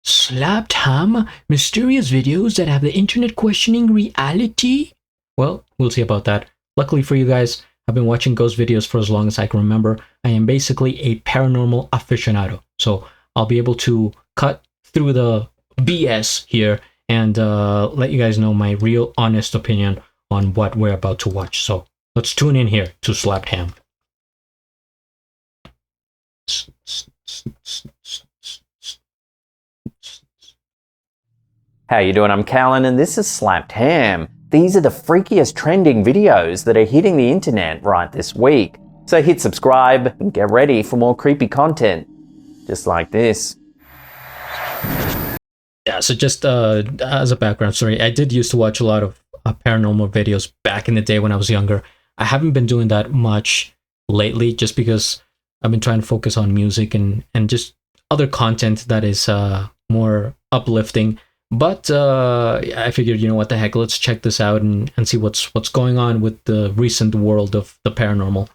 Slapped ham? Mysterious videos that have the internet questioning reality? Well, we'll see about that. Luckily for you guys, I've been watching ghost videos for as long as I can remember. I am basically a paranormal aficionado. So I'll be able to cut through the BS here and let you guys know my real honest opinion on what we're about to watch. So let's tune in here to Slapped Ham. How you doing? I'm Callan and this is Slapped Ham. These are the freakiest trending videos that are hitting the internet right this week. So hit subscribe and get ready for more creepy content, just like this. Yeah, so just as a background story, I did used to watch a lot of paranormal videos back in the day when I was younger. I haven't been doing that much lately just because I've been trying to focus on music and just other content that is more uplifting. But I figured, you know what the heck, let's check this out and see what's going on with the recent world of the paranormal.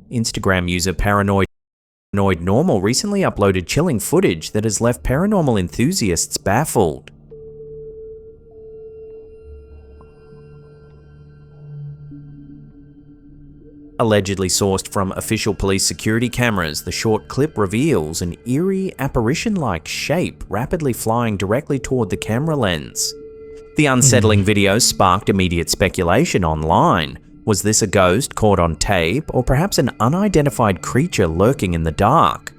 Instagram user Paranoid Normal recently uploaded chilling footage that has left paranormal enthusiasts baffled. Allegedly sourced from official police security cameras, the short clip reveals an eerie apparition-like shape rapidly flying directly toward the camera lens. The unsettling video sparked immediate speculation online. Was this a ghost caught on tape, or perhaps an unidentified creature lurking in the dark?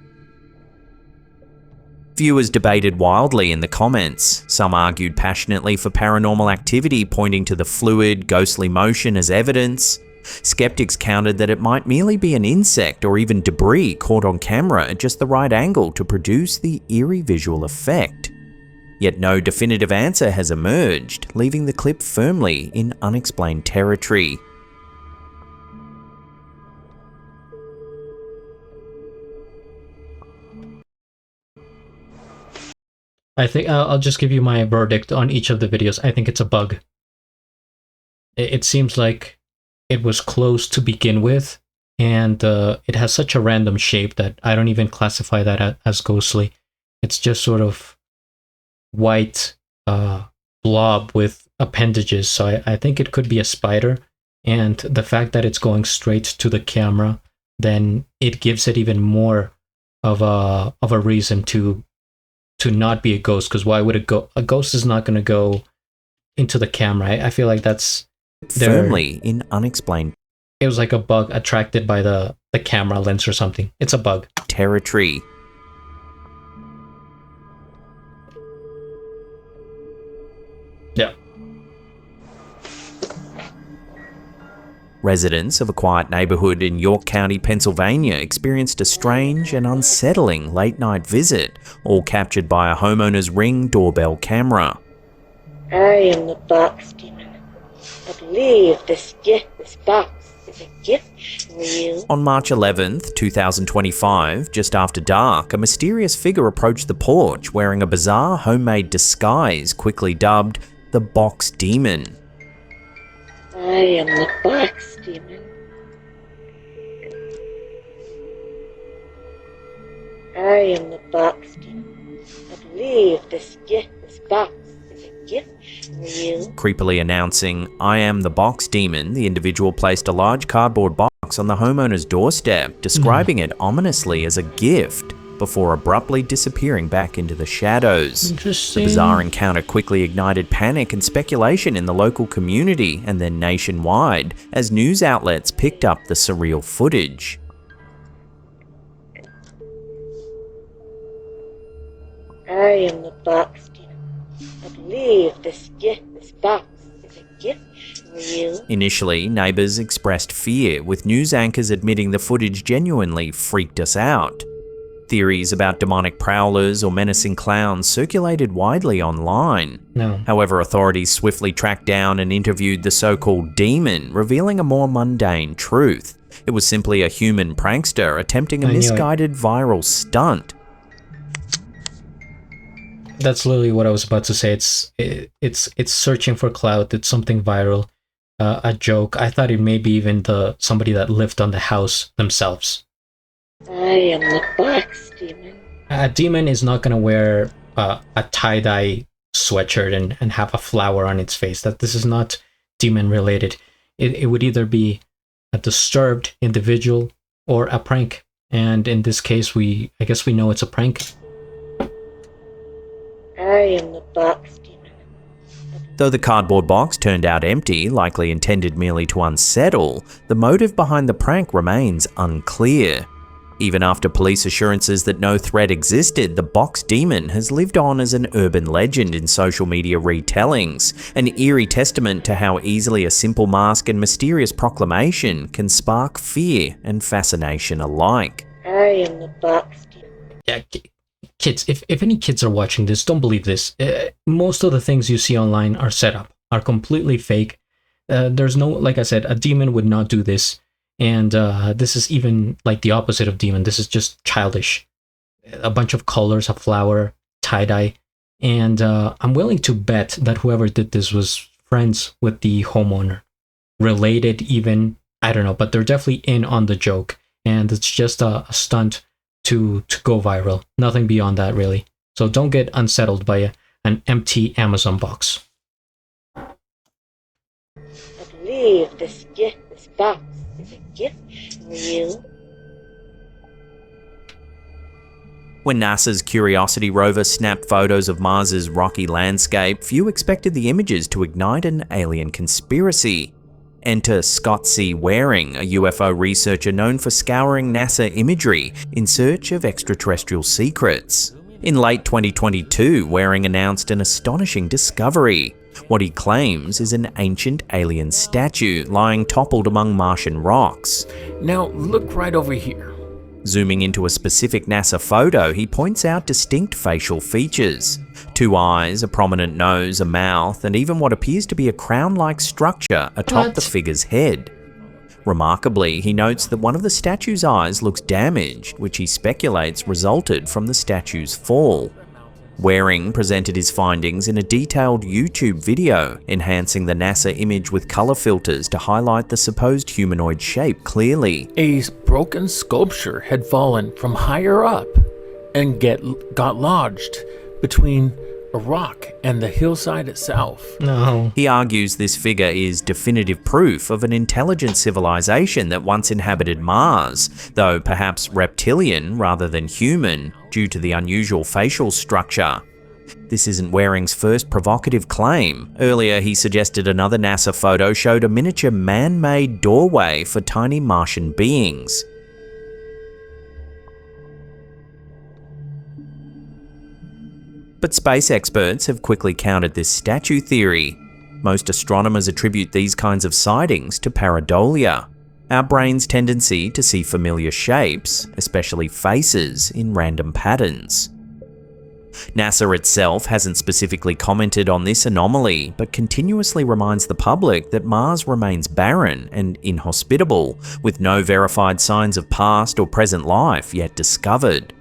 Viewers debated wildly in the comments. Some argued passionately for paranormal activity, pointing to the fluid, ghostly motion as evidence. Skeptics countered that it might merely be an insect or even debris caught on camera at just the right angle to produce the eerie visual effect. Yet no definitive answer has emerged, leaving the clip firmly in unexplained territory. I think I'll just give you my verdict on each of the videos. I think it's a bug. It seems like it was closed to begin with, and it has such a random shape that I don't even classify that as ghostly. It's just sort of white blob with appendages, so I think it could be a spider, and the fact that it's going straight to the camera, then it gives it even more of a reason to not be a ghost, because why would a ghost is not going to go into the camera. I feel like that's firmly in unexplained. It was like a bug attracted by the camera lens or something. It's a bug. Territory. Yeah. Residents of a quiet neighborhood in York County, Pennsylvania experienced a strange and unsettling late-night visit, all captured by a homeowner's Ring doorbell camera. I am the box demon. I believe this box is a gift for you. On March 11th, 2025, just after dark, a mysterious figure approached the porch wearing a bizarre homemade disguise quickly dubbed the Box Demon. I am the box demon. I am the box demon. I believe this box is a gift for you. Creepily announcing, "I am the Box Demon," the individual placed a large cardboard box on the homeowner's doorstep, describing it ominously as a gift, before abruptly disappearing back into the shadows. Interesting. The bizarre encounter quickly ignited panic and speculation in the local community and then nationwide as news outlets picked up the surreal footage. I am the box demon. I believe this box is a gift for you. Initially, neighbours expressed fear, with news anchors admitting the footage genuinely freaked us out. Theories about demonic prowlers or menacing clowns circulated widely online. No. However, authorities swiftly tracked down and interviewed the so-called demon, revealing a more mundane truth. It was simply a human prankster attempting a misguided viral stunt. That's literally what I was about to say. It's searching for clout. It's something viral. a joke. I thought it may be even somebody that lived on the house themselves. I am the box demon. A demon is not going to wear a tie-dye sweatshirt and have a flower on its face. That this is not demon related. It would either be a disturbed individual or a prank. And in this case, I guess we know it's a prank. I am the box demon. Though the cardboard box turned out empty, likely intended merely to unsettle, the motive behind the prank remains unclear. Even after police assurances that no threat existed, the box demon has lived on as an urban legend in social media retellings, an eerie testament to how easily a simple mask and mysterious proclamation can spark fear and fascination alike. I am the box demon. Yeah, kids, if any kids are watching this, don't believe this. Most of the things you see online are set up, are completely fake. There's no, like I said, a demon would not do this. And this is even like the opposite of demon. This is just childish. A bunch of colors, a flower, tie-dye. And I'm willing to bet that whoever did this was friends with the homeowner. Related even, I don't know, but they're definitely in on the joke. And it's just a stunt to go viral. Nothing beyond that, really. So don't get unsettled by an empty Amazon box. I believe this box is a gift for you. When NASA's Curiosity rover snapped photos of Mars's rocky landscape, few expected the images to ignite an alien conspiracy. Enter Scott C. Waring, a UFO researcher known for scouring NASA imagery in search of extraterrestrial secrets. In late 2022, Waring announced an astonishing discovery. What he claims is an ancient alien statue lying toppled among Martian rocks. Now look right over here. Zooming into a specific NASA photo, he points out distinct facial features. 2 eyes, a prominent nose, a mouth, and even what appears to be a crown-like structure atop the figure's head. Remarkably, he notes that one of the statue's eyes looks damaged, which he speculates resulted from the statue's fall. Waring presented his findings in a detailed YouTube video, enhancing the NASA image with color filters to highlight the supposed humanoid shape clearly. A broken sculpture had fallen from higher up and got lodged between a rock and the hillside itself. No. He argues this figure is definitive proof of an intelligent civilization that once inhabited Mars, though perhaps reptilian rather than human, due to the unusual facial structure. This isn't Waring's first provocative claim. Earlier, he suggested another NASA photo showed a miniature man-made doorway for tiny Martian beings. But space experts have quickly countered this statue theory. Most astronomers attribute these kinds of sightings to pareidolia, our brain's tendency to see familiar shapes, especially faces, in random patterns. NASA itself hasn't specifically commented on this anomaly, but continuously reminds the public that Mars remains barren and inhospitable, with no verified signs of past or present life yet discovered.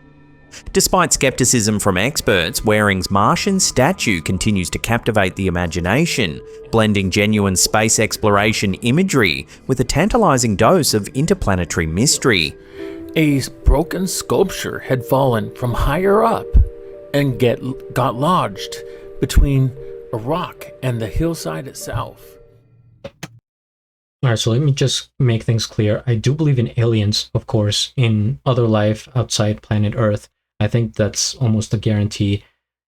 Despite skepticism from experts, Waring's Martian statue continues to captivate the imagination, blending genuine space exploration imagery with a tantalizing dose of interplanetary mystery. A broken sculpture had fallen from higher up and got lodged between a rock and the hillside itself. Alright, so let me just make things clear. I do believe in aliens, of course, in other life outside planet Earth. I think that's almost a guarantee.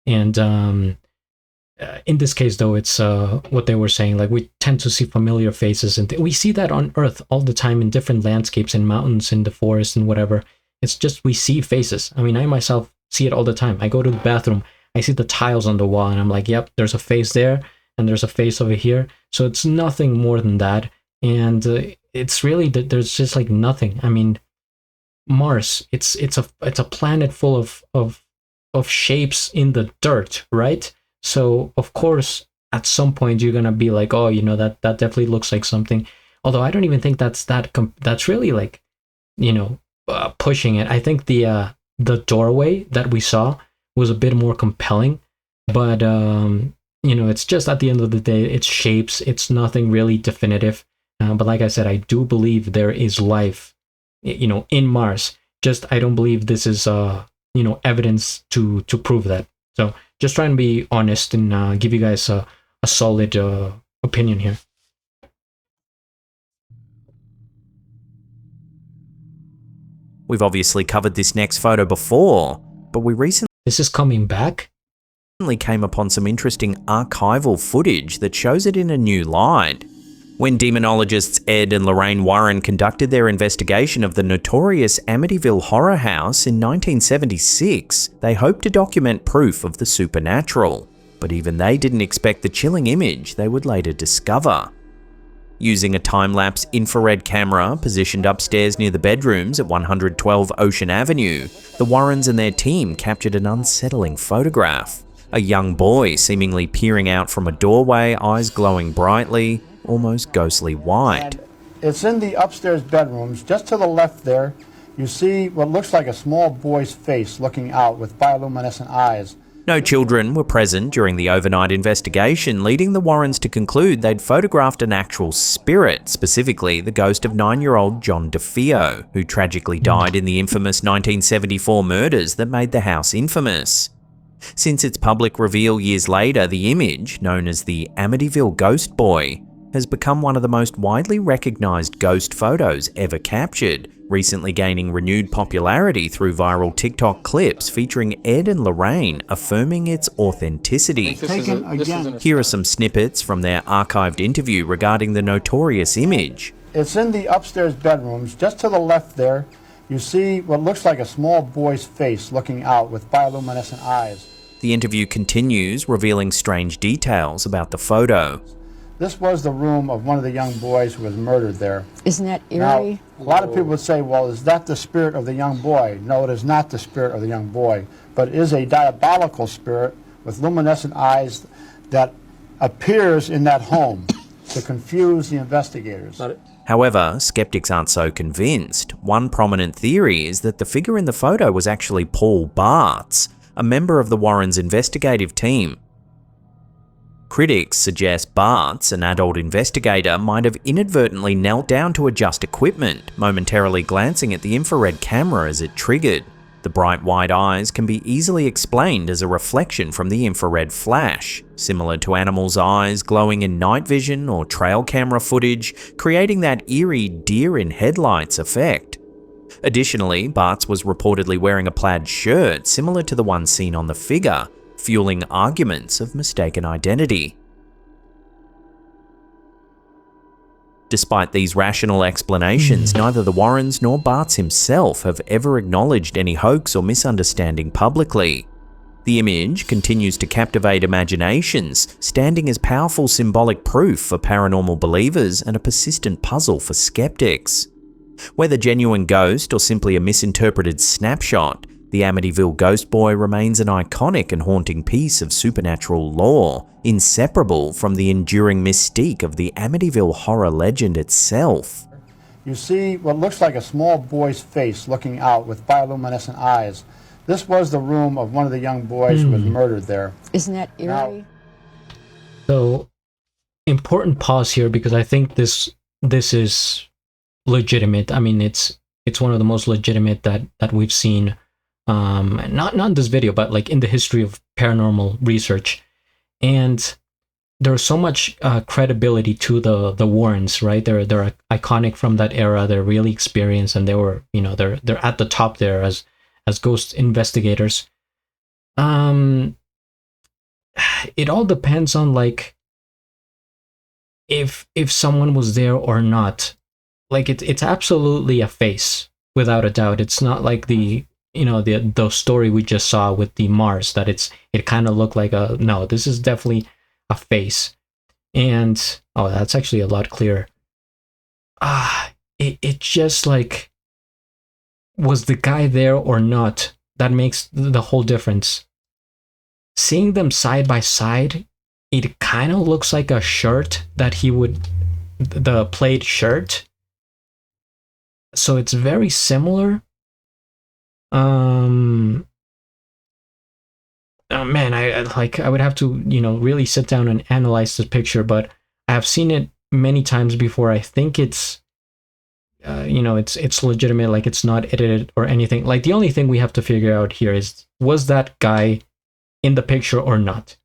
And in this case, though, it's what they were saying. Like, we tend to see familiar faces, and we see that on Earth all the time in different landscapes, in mountains, in the forest, and whatever. It's just we see faces. I mean, I myself see it all the time. I go to the bathroom, I see the tiles on the wall, and I'm like, yep, there's a face there, and there's a face over here. So it's nothing more than that. And it's really that there's just like nothing. I mean, Mars, it's a planet full of shapes in the dirt, right? So of course at some point you're gonna be like, oh, you know, that definitely looks like something. Although I don't even think that's really like, you know, pushing it. I think the doorway that we saw was a bit more compelling, but you it's just at the end of the day, it's shapes. It's nothing really definitive. But like I said, I do believe there is life, in Mars. Just I don't believe this is evidence to prove that. So just trying to be honest and give you guys a solid opinion here. We've obviously covered this next photo before, but we recently This is coming back. came upon some interesting archival footage that shows it in a new light. When demonologists Ed and Lorraine Warren conducted their investigation of the notorious Amityville Horror House in 1976, they hoped to document proof of the supernatural, but even they didn't expect the chilling image they would later discover. Using a time-lapse infrared camera positioned upstairs near the bedrooms at 112 Ocean Avenue, the Warrens and their team captured an unsettling photograph. A young boy seemingly peering out from a doorway, eyes glowing brightly, almost ghostly white. And it's in the upstairs bedrooms. Just to the left there, you see what looks like a small boy's face looking out with bioluminescent eyes. No children were present during the overnight investigation, leading the Warrens to conclude they'd photographed an actual spirit, specifically the ghost of 9-year-old John DeFeo, who tragically died in the infamous 1974 murders that made the house infamous. Since its public reveal years later, the image, known as the Amityville Ghost Boy, has become one of the most widely recognised ghost photos ever captured, recently gaining renewed popularity through viral TikTok clips featuring Ed and Lorraine affirming its authenticity. Here are some snippets from their archived interview regarding the notorious image. It's in the upstairs bedrooms. Just to the left there, you see what looks like a small boy's face looking out with bioluminescent eyes. The interview continues, revealing strange details about the photo. This was the room of one of the young boys who was murdered there. Isn't that eerie? Now, a lot of people would say, well, is that the spirit of the young boy? No, it is not the spirit of the young boy, but it is a diabolical spirit with luminescent eyes that appears in that home to confuse the investigators. However, skeptics aren't so convinced. One prominent theory is that the figure in the photo was actually Paul Bartz, a member of the Warrens' investigative team. Critics suggest Bartz, an adult investigator, might have inadvertently knelt down to adjust equipment, momentarily glancing at the infrared camera as it triggered. The bright white eyes can be easily explained as a reflection from the infrared flash, similar to animals' eyes glowing in night vision or trail camera footage, creating that eerie deer in headlights effect. Additionally, Bartz was reportedly wearing a plaid shirt similar to the one seen on the figure, fueling arguments of mistaken identity. Despite these rational explanations, neither the Warrens nor Bartz himself have ever acknowledged any hoax or misunderstanding publicly. The image continues to captivate imaginations, standing as powerful symbolic proof for paranormal believers and a persistent puzzle for skeptics. Whether genuine ghost or simply a misinterpreted snapshot, the Amityville Ghost Boy remains an iconic and haunting piece of supernatural lore, inseparable from the enduring mystique of the Amityville horror legend itself. You see what looks like a small boy's face looking out with bioluminescent eyes. This was the room of one of the young boys who was murdered there. Isn't that eerie? So, important pause here because I think this is legitimate. I mean, it's one of the most legitimate that we've seen. Not in this video, but like in the history of paranormal research, and there's so much credibility to the Warrens, right? They're iconic from that era. They're really experienced, and they were, they're at the top there as ghost investigators. It all depends on like if someone was there or not. Like it's absolutely a face without a doubt. It's not like the story we just saw with the Mars, that it kind of looked like no, this is definitely a face. And oh, that's actually a lot clearer. It just like, was the guy there or not? That makes the whole difference. Seeing them side by side, it kind of looks like a shirt that the plaid shirt. So it's very similar. man, I would have to, really sit down and analyze this picture, but I have seen it many times before. I think it's it's legitimate, like it's not edited or anything. Like the only thing we have to figure out here is, was that guy in the picture or not?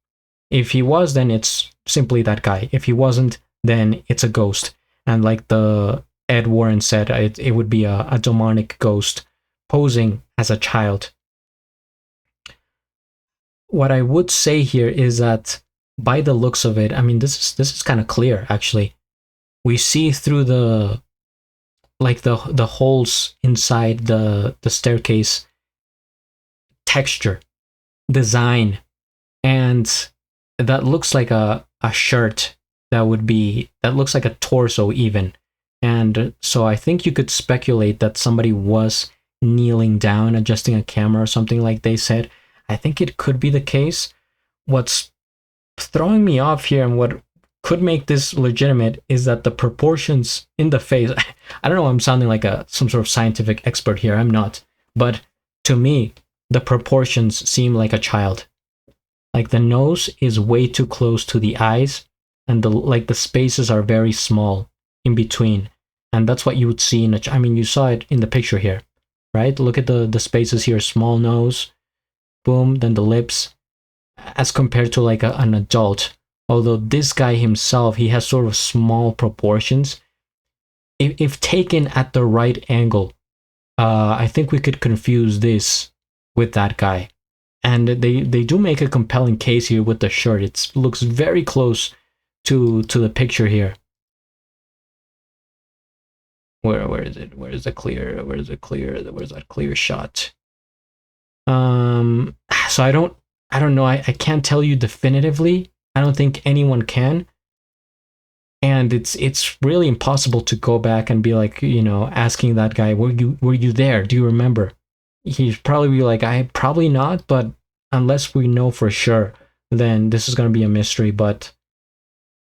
If he was, then it's simply that guy. If he wasn't, then it's a ghost. And like the Ed Warren said, it would be a demonic ghost posing as a child. What I would say here is that by the looks of it, I mean, this is kind of clear actually. We see through the holes inside the staircase, texture, design, and that looks like a shirt that looks like a torso even. And so I think you could speculate that somebody was kneeling down, adjusting a camera or something like they said. I think it could be the case. What's throwing me off here and what could make this legitimate is that the proportions in the face, I don't know, I'm sounding like some sort of scientific expert here. I'm not. But to me, the proportions seem like a child. Like the nose is way too close to the eyes, and the spaces are very small in between. And that's what you would see I mean, you saw it in the picture here, right? Look at the spaces here, small nose, boom, then the lips, as compared to like an adult. Although this guy himself, he has sort of small proportions. If taken at the right angle, I think we could confuse this with that guy. And they do make a compelling case here with the shirt. It looks very close to the picture here. Where is it? Where's that clear shot? So I don't know. I can't tell you definitively. I don't think anyone can. And it's really impossible to go back and be like, asking that guy, were you there? Do you remember? He'd probably be like, I probably not, but unless we know for sure, then this is going to be a mystery. But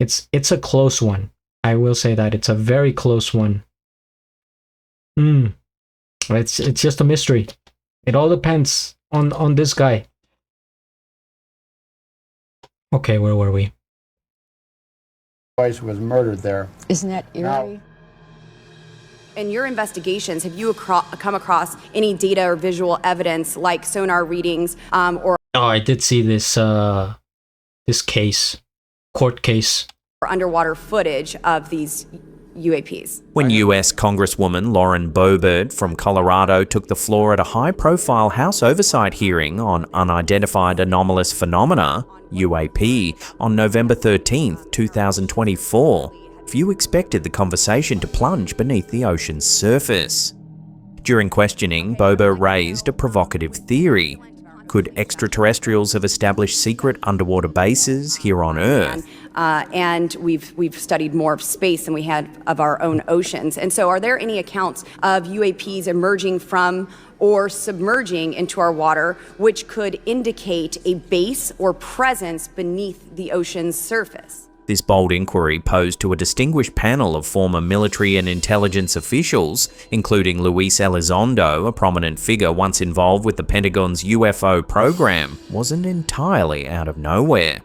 it's a close one. I will say that it's a very close one. It's just a mystery. It all depends on this guy. Okay, where were we? Was murdered there. Isn't that eerie? Now, in your investigations, have you come across any data or visual evidence like sonar readings or I did see this court case. underwater footage of these UAPs? When US Congresswoman Lauren Boebert from Colorado took the floor at a high-profile House oversight hearing on unidentified anomalous phenomena, UAP, on November 13th, 2024, few expected the conversation to plunge beneath the ocean's surface. During questioning, Boebert raised a provocative theory. Could extraterrestrials have established secret underwater bases here on Earth? And we've studied more of space than we had of our own oceans. And so are there any accounts of UAPs emerging from or submerging into our water which could indicate a base or presence beneath the ocean's surface? This bold inquiry posed to a distinguished panel of former military and intelligence officials, including Luis Elizondo, a prominent figure once involved with the Pentagon's UFO program, wasn't entirely out of nowhere.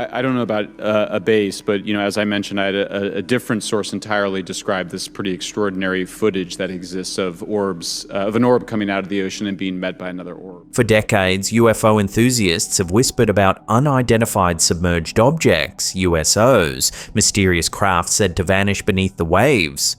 I don't know about a base, but as I mentioned, I had a different source entirely describe this pretty extraordinary footage that exists of orbs, of an orb coming out of the ocean and being met by another orb. For decades, UFO enthusiasts have whispered about unidentified submerged objects, USOs, mysterious craft said to vanish beneath the waves.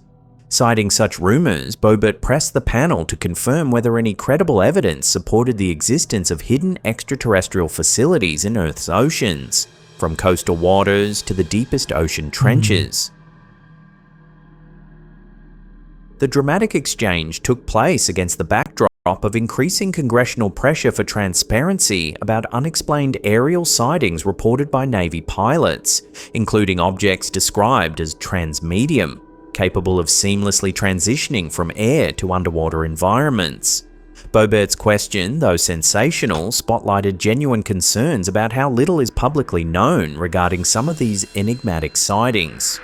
Citing such rumours, Boebert pressed the panel to confirm whether any credible evidence supported the existence of hidden extraterrestrial facilities in Earth's oceans, from coastal waters to the deepest ocean trenches. The dramatic exchange took place against the backdrop of increasing congressional pressure for transparency about unexplained aerial sightings reported by Navy pilots, including objects described as transmedium, capable of seamlessly transitioning from air to underwater environments. Boebert's question, though sensational, spotlighted genuine concerns about how little is publicly known regarding some of these enigmatic sightings.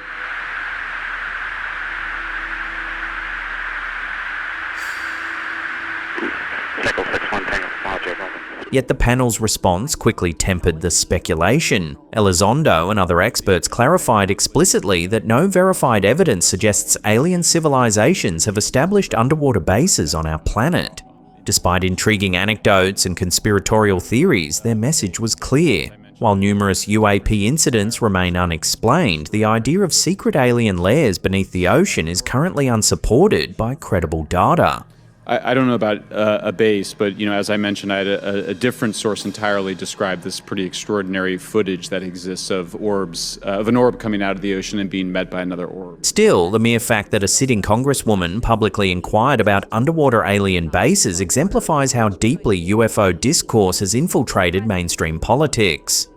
Yet the panel's response quickly tempered the speculation. Elizondo and other experts clarified explicitly that no verified evidence suggests alien civilizations have established underwater bases on our planet. Despite intriguing anecdotes and conspiratorial theories, their message was clear. While numerous UAP incidents remain unexplained, the idea of secret alien lairs beneath the ocean is currently unsupported by credible data. I don't know about a base, but as I mentioned, I had a different source entirely describe this pretty extraordinary footage that exists of orbs, of an orb coming out of the ocean and being met by another orb. Still, the mere fact that a sitting congresswoman publicly inquired about underwater alien bases exemplifies how deeply UFO discourse has infiltrated mainstream politics.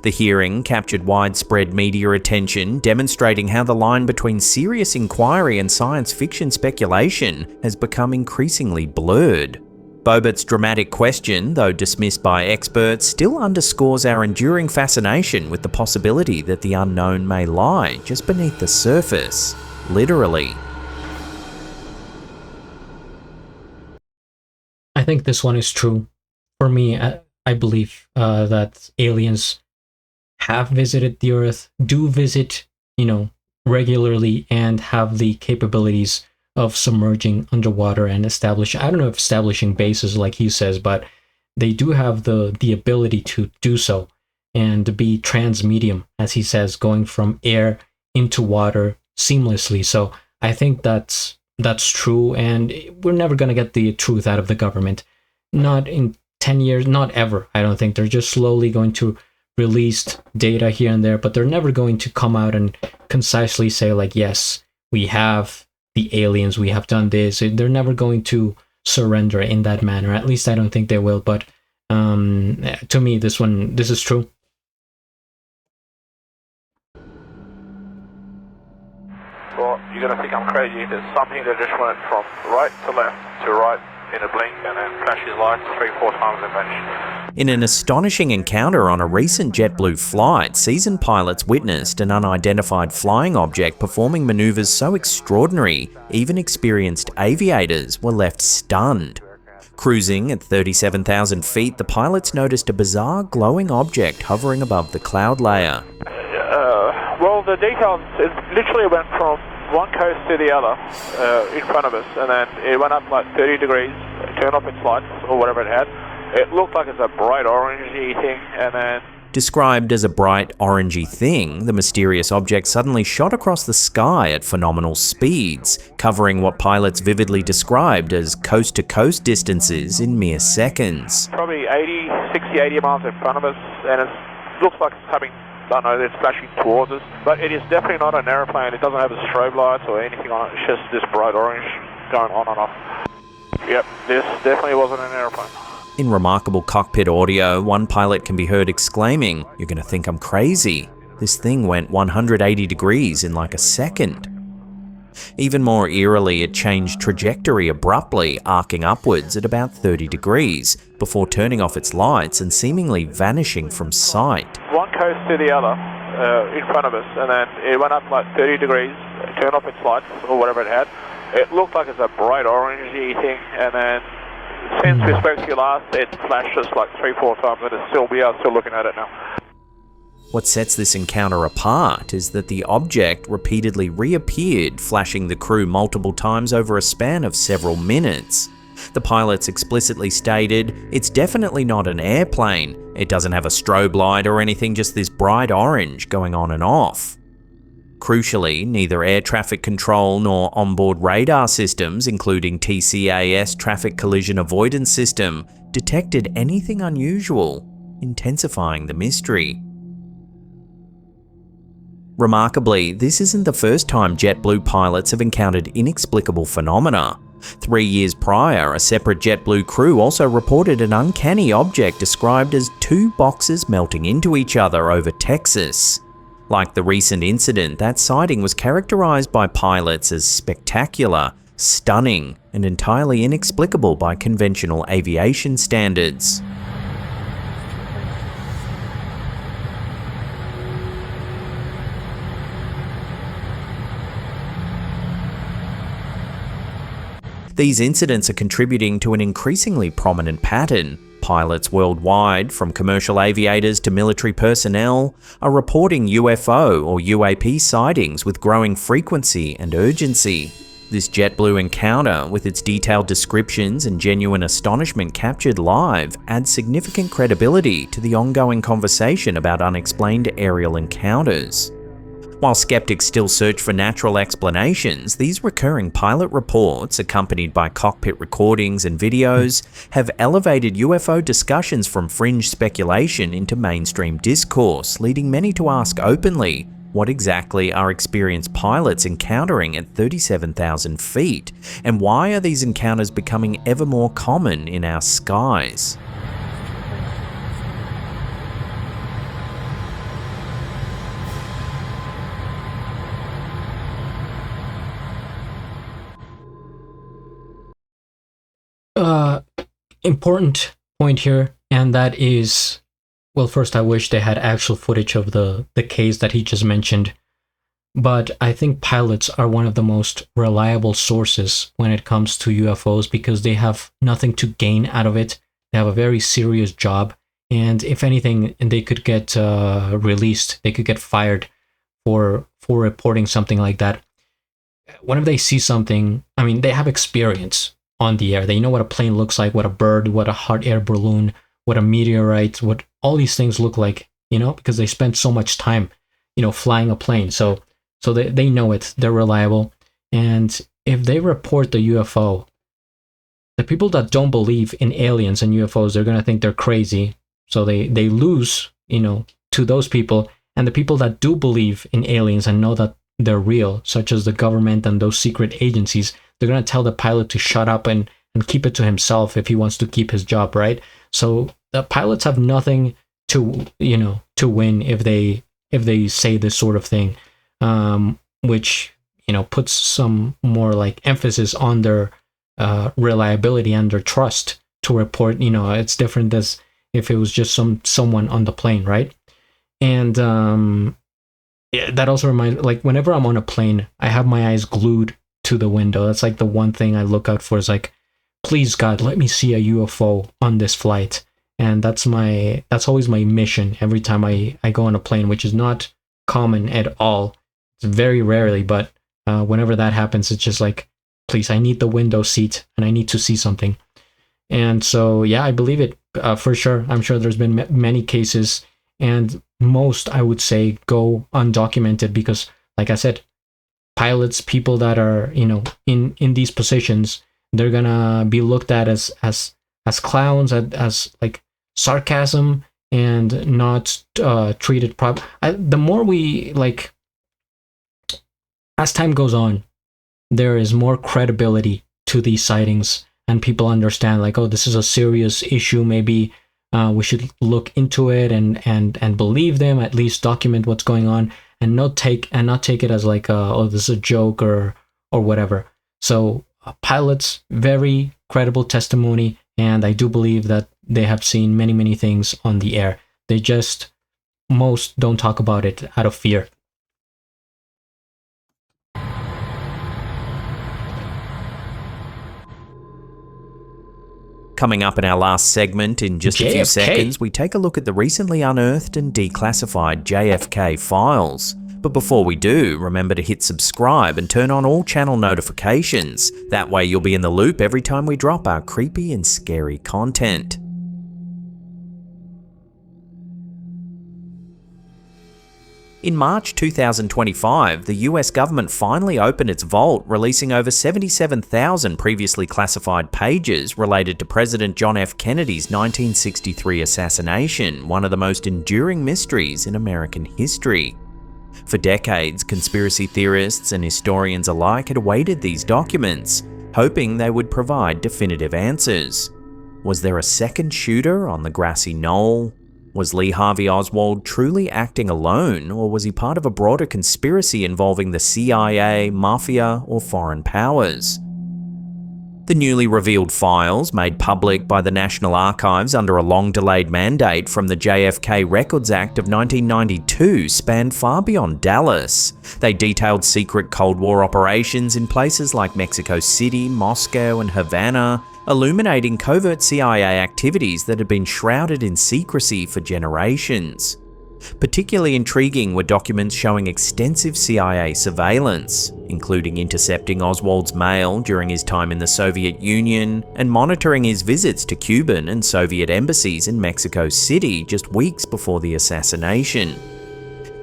The hearing captured widespread media attention, demonstrating how the line between serious inquiry and science fiction speculation has become increasingly blurred. Bobert's dramatic question, though dismissed by experts, still underscores our enduring fascination with the possibility that the unknown may lie just beneath the surface, literally. I think this one is true. For me, I believe that aliens have visited the Earth, do visit, regularly, and have the capabilities of submerging underwater and I don't know if establishing bases like he says, but they do have the ability to do so and to be transmedium, as he says, going from air into water seamlessly. So I think that's true, and we're never going to get the truth out of the government. Not in 10 years, not ever. I don't think. They're just slowly going to release data here and there, but they're never going to come out and concisely say, like, yes, we have the aliens, we have done this. They're never going to surrender in that manner. At least I don't think they will. But to me, this is true. Well, you're going to think I'm crazy. There's something that just went from right to left to right in a blink and then flashes lights 3-4 times and vanished. In an astonishing encounter on a recent JetBlue flight, seasoned pilots witnessed an unidentified flying object performing maneuvers so extraordinary, even experienced aviators were left stunned. Cruising at 37,000 feet, the pilots noticed a bizarre glowing object hovering above the cloud layer. Well, the details, it literally went from one coast to the other in front of us, and then it went up like 30 degrees, turned off its lights or whatever it had. It looked like it's a bright orangey thing, and then... Described as a bright orangey thing, the mysterious object suddenly shot across the sky at phenomenal speeds, covering what pilots vividly described as coast-to-coast distances in mere seconds. Probably 80 miles in front of us, and it looks like it's coming... I don't know, it's flashing towards us, but it is definitely not an aeroplane. It doesn't have a strobe lights or anything on it. It's just this bright orange going on and off. Yep, this definitely wasn't an aeroplane. In remarkable cockpit audio, one pilot can be heard exclaiming, "You're going to think I'm crazy. This thing went 180 degrees in like a second." Even more eerily, it changed trajectory abruptly, arcing upwards at about 30 degrees, before turning off its lights and seemingly vanishing from sight. One coast to the other in front of us, and then it went up like 30 degrees, turned off its lights or whatever it had. It looked like it's a bright orangey thing, and then since we spoke to you last, it flashed us like 3-4 times, and we are still looking at it now. What sets this encounter apart is that the object repeatedly reappeared, flashing the crew multiple times over a span of several minutes. The pilots explicitly stated, "It's definitely not an airplane. It doesn't have a strobe light or anything, just this bright orange going on and off." Crucially, neither air traffic control nor onboard radar systems, including TCAS Traffic Collision Avoidance System, detected anything unusual, intensifying the mystery. Remarkably, this isn't the first time JetBlue pilots have encountered inexplicable phenomena. 3 years prior, a separate JetBlue crew also reported an uncanny object described as two boxes melting into each other over Texas. Like the recent incident, that sighting was characterized by pilots as spectacular, stunning, and entirely inexplicable by conventional aviation standards. These incidents are contributing to an increasingly prominent pattern. Pilots worldwide, from commercial aviators to military personnel, are reporting UFO or UAP sightings with growing frequency and urgency. This JetBlue encounter, with its detailed descriptions and genuine astonishment captured live, adds significant credibility to the ongoing conversation about unexplained aerial encounters. While skeptics still search for natural explanations, these recurring pilot reports, accompanied by cockpit recordings and videos, have elevated UFO discussions from fringe speculation into mainstream discourse, leading many to ask openly, what exactly are experienced pilots encountering at 37,000 feet, and why are these encounters becoming ever more common in our skies? Important point here, and that is, well, first I wish they had actual footage of the case that he just mentioned, but I think pilots are one of the most reliable sources when it comes to UFOs because they have nothing to gain out of it. They have a very serious job, and if anything, they could get released, they could get fired for reporting something like that. Whenever they see something, I mean, they have experience on the air. They know what a plane looks like, what a bird, what a hot air balloon, what a meteorite, what all these things look like, because they spend so much time, flying a plane. So they know it. They're reliable. And if they report the UFO, the people that don't believe in aliens and UFOs, they're going to think they're crazy. So they lose, to those people. And the people that do believe in aliens and know that they're real, such as the government and those secret agencies, they're going to tell the pilot to shut up and keep it to himself if he wants to keep his job, right? So the pilots have nothing to win if they say this sort of thing, which puts some more like emphasis on their reliability and their trust to report. It's different as if it was just someone on the plane, right? And that also reminds, like, whenever I'm on a plane, I have my eyes glued to the window. That's like the one thing I look out for, is like, please God, let me see a UFO on this flight. And that's always my mission every time I go on a plane, which is not common at all. It's very rarely, but whenever that happens, it's just like, please, I need the window seat and I need to see something. And so, yeah, I believe it for sure. I'm sure there's been many cases, and most, I would say, go undocumented because, like I said, pilots, people that are, in these positions, they're gonna be looked at as clowns, as like sarcasm, and not treated properly. The more we, like, as time goes on, there is more credibility to these sightings, and people understand, like, oh, this is a serious issue. Maybe we should look into it and believe them, at least document what's going on, and not take it as like, oh, this is a joke or whatever. So pilots, very credible testimony, and I do believe that they have seen many, many things on the air. They just, most don't talk about it out of fear. Coming up in our last segment in just a few seconds, we take a look at the recently unearthed and declassified JFK files. But before we do, remember to hit subscribe and turn on all channel notifications. That way you'll be in the loop every time we drop our creepy and scary content. In March 2025, the US government finally opened its vault, releasing over 77,000 previously classified pages related to President John F. Kennedy's 1963 assassination, one of the most enduring mysteries in American history. For decades, conspiracy theorists and historians alike had awaited these documents, hoping they would provide definitive answers. Was there a second shooter on the grassy knoll? Was Lee Harvey Oswald truly acting alone, or was he part of a broader conspiracy involving the CIA, mafia, or foreign powers? The newly revealed files, made public by the National Archives under a long-delayed mandate from the JFK Records Act of 1992, spanned far beyond Dallas. They detailed secret Cold War operations in places like Mexico City, Moscow, and Havana, illuminating covert CIA activities that had been shrouded in secrecy for generations. Particularly intriguing were documents showing extensive CIA surveillance, including intercepting Oswald's mail during his time in the Soviet Union and monitoring his visits to Cuban and Soviet embassies in Mexico City just weeks before the assassination.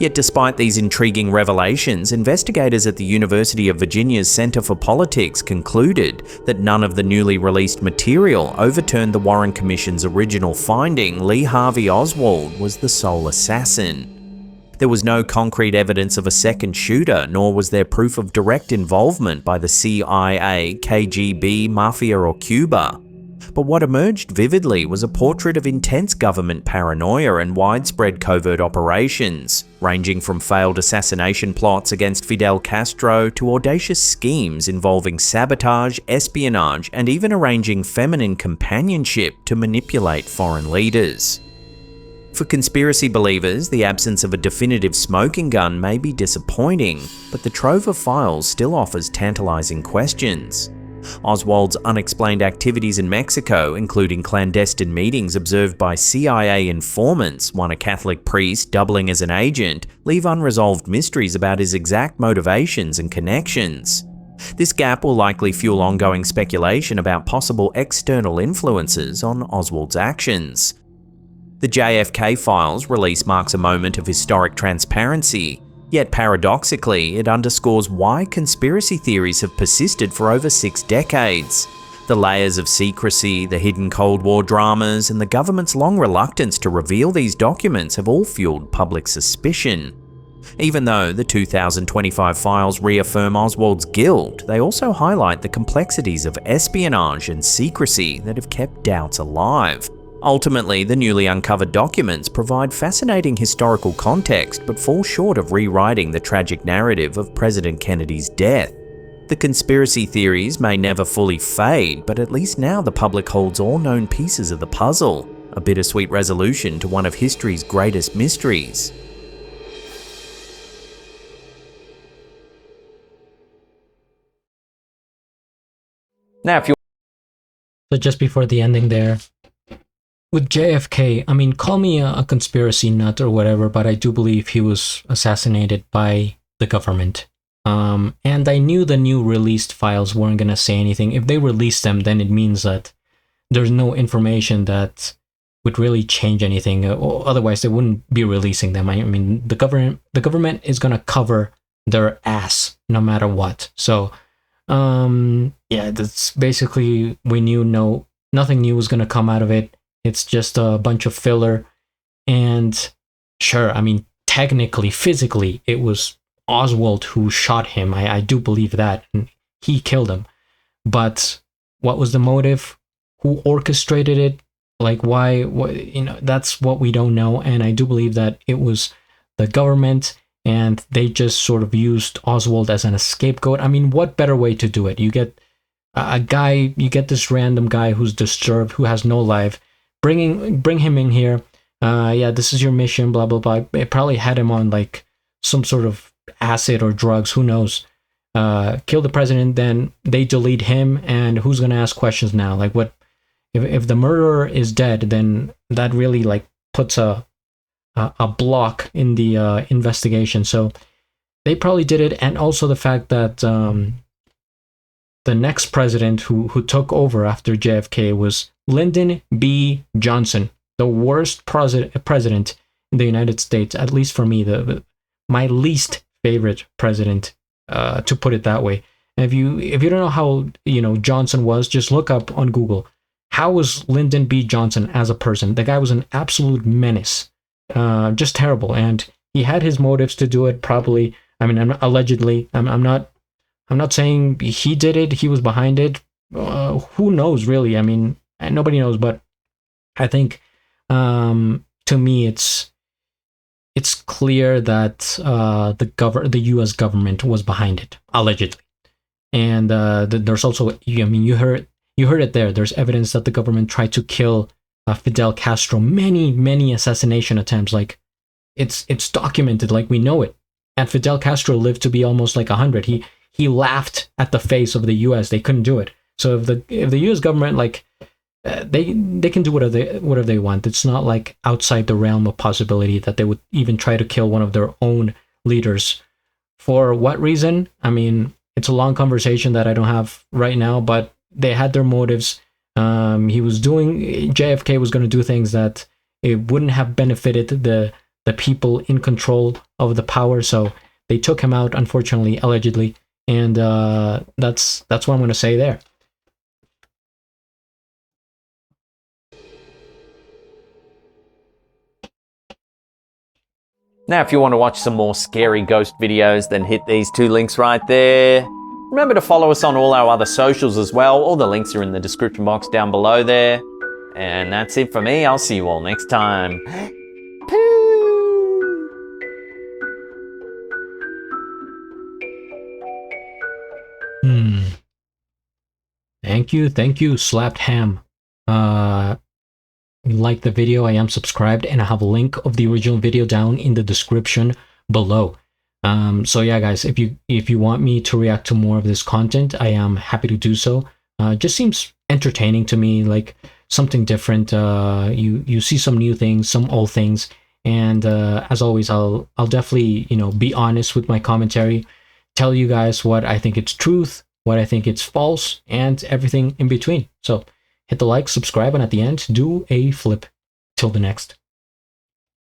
Yet despite these intriguing revelations, investigators at the University of Virginia's Center for Politics concluded that none of the newly released material overturned the Warren Commission's original finding Lee Harvey Oswald was the sole assassin. There was no concrete evidence of a second shooter, nor was there proof of direct involvement by the CIA, KGB, Mafia or Cuba. But what emerged vividly was a portrait of intense government paranoia and widespread covert operations, ranging from failed assassination plots against Fidel Castro to audacious schemes involving sabotage, espionage, and even arranging feminine companionship to manipulate foreign leaders. For conspiracy believers, the absence of a definitive smoking gun may be disappointing, but the trove of files still offers tantalizing questions. Oswald's unexplained activities in Mexico, including clandestine meetings observed by CIA informants, one a Catholic priest doubling as an agent, leave unresolved mysteries about his exact motivations and connections. This gap will likely fuel ongoing speculation about possible external influences on Oswald's actions. The JFK files release marks a moment of historic transparency. Yet paradoxically, it underscores why conspiracy theories have persisted for over 6 decades. The layers of secrecy, the hidden Cold War dramas, and the government's long reluctance to reveal these documents have all fueled public suspicion. Even though the 2025 files reaffirm Oswald's guilt, they also highlight the complexities of espionage and secrecy that have kept doubts alive. Ultimately, the newly uncovered documents provide fascinating historical context but fall short of rewriting the tragic narrative of President Kennedy's death. The conspiracy theories may never fully fade, but at least now the public holds all known pieces of the puzzle, a bittersweet resolution to one of history's greatest mysteries. Now, if you So just before the ending there, with JFK, I mean, call me a conspiracy nut or whatever, but I do believe he was assassinated by the government. And I knew the new released files weren't going to say anything. If they release them, then it means that there's no information that would really change anything. Or otherwise, they wouldn't be releasing them. I mean, the government is going to cover their ass no matter what. So, yeah, that's basically, we knew nothing new was going to come out of it. It's just a bunch of filler. And sure, I mean, technically, physically, it was Oswald who shot him. I do believe that. And he killed him. But what was the motive? Who orchestrated it? Like, why? That's what we don't know. And I do believe that it was the government, and they just sort of used Oswald as an scapegoat. I mean, what better way to do it? You get you get this random guy who's disturbed, who has no life. Bring him in here. Yeah, this is your mission, blah, blah, blah. It probably had him on like some sort of acid or drugs, who knows. Kill the president, then they delete him, and who's going to ask questions now? Like, what if the murderer is dead, then that really like puts a block in the investigation. So they probably did it. And also the fact that the next president who took over after JFK was Lyndon B. Johnson, the worst president in the United States, at least for me, my least favorite president, to put it that way. And if you don't know how Johnson was, just look up on Google. How was Lyndon B. Johnson as a person? The guy was an absolute menace, just terrible, and he had his motives to do it. Probably, I mean, allegedly. I'm not saying he did it. He was behind it. Who knows, really? I mean, nobody knows. But I think, to me, it's clear that the U.S. government was behind it, allegedly. And there's also, I mean, you heard it there. There's evidence that the government tried to kill Fidel Castro. Many assassination attempts. Like, it's documented. Like, we know it. And Fidel Castro lived to be almost like 100. He laughed at the face of the U.S. They couldn't do it. So if the U.S. government, like, they can do whatever they want. It's not like outside the realm of possibility that they would even try to kill one of their own leaders. For what reason? I mean, it's a long conversation that I don't have right now, but they had their motives. JFK was going to do things that it wouldn't have benefited the people in control of the power, so they took him out, unfortunately, allegedly, and that's what I'm going to say there. Now, if you want to watch some more scary ghost videos, then hit these 2 links right there. Remember to follow us on all our other socials as well. All the links are in the description box down below there. And that's it for me. I'll see you all next time. Thank you, Slapped Ham. Like the video, I am subscribed, and I have a link of the original video down in the description below. So yeah, guys, if you want me to react to more of this content, I am happy to do so. Just seems entertaining to me, like something different. You see some new things, some old things, and as always, I'll definitely, you know, be honest with my commentary, tell you guys what I think it's truth, what I think it's false, and everything in between. So hit the like, subscribe, and at the end, do a flip. Till the next.